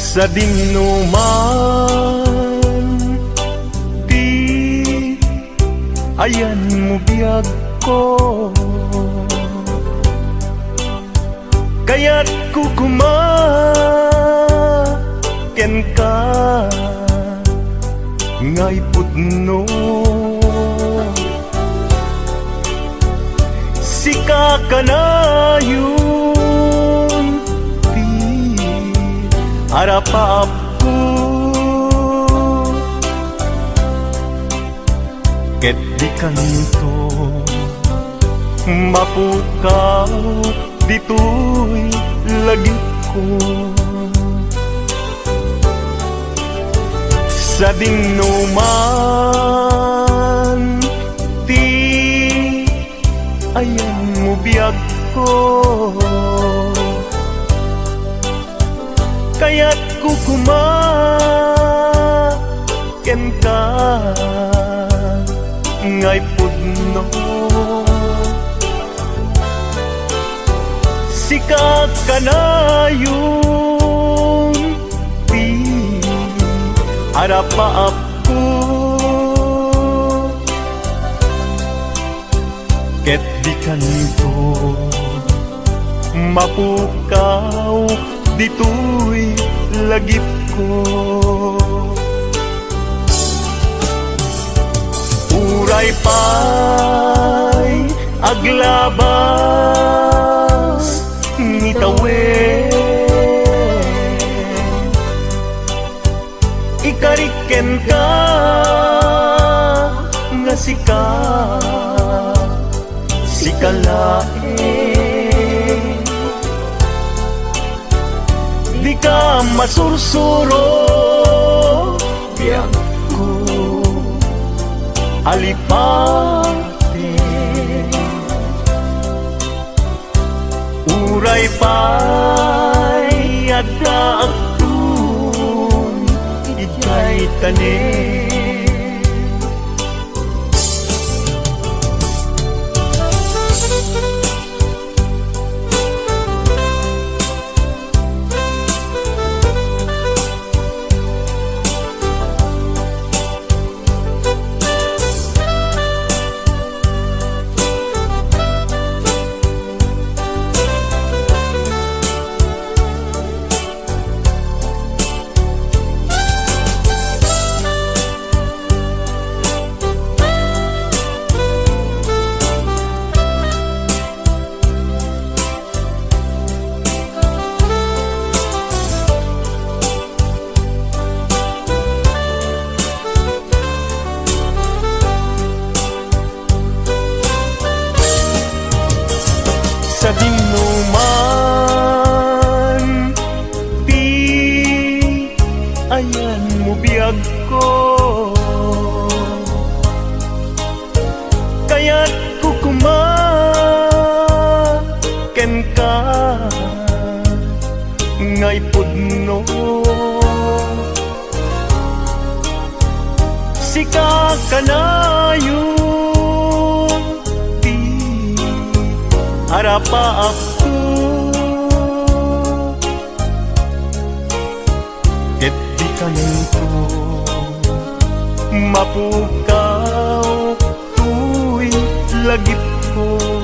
sa dinuman, di ayan mo biyag ko, kaya't kukumaken ka ngay pudno. Sika ka na yun, di harapap ko, ket di kanto mapukaw dito'y lagip ko. Sa dinuman, di ayan mo biyag ko, kaya't kukumaken ka ngay pudno. Sikat ka na yung di harapap ko, ket di kanto mapukaw dito'y lagip ko. Uray pa'y aglabas ngitawin, ikariken ka nga sikalain, di ka masursuro biyag ko alipate. Uray pa'y addaagtun ikay tanin, sa dinuman, di ayan mo biyag ko, kaya't kukumaken ka ngay pudno. Sika ka na yung di harapap ko, ket di kanto mapukaw tu'y lagip ko.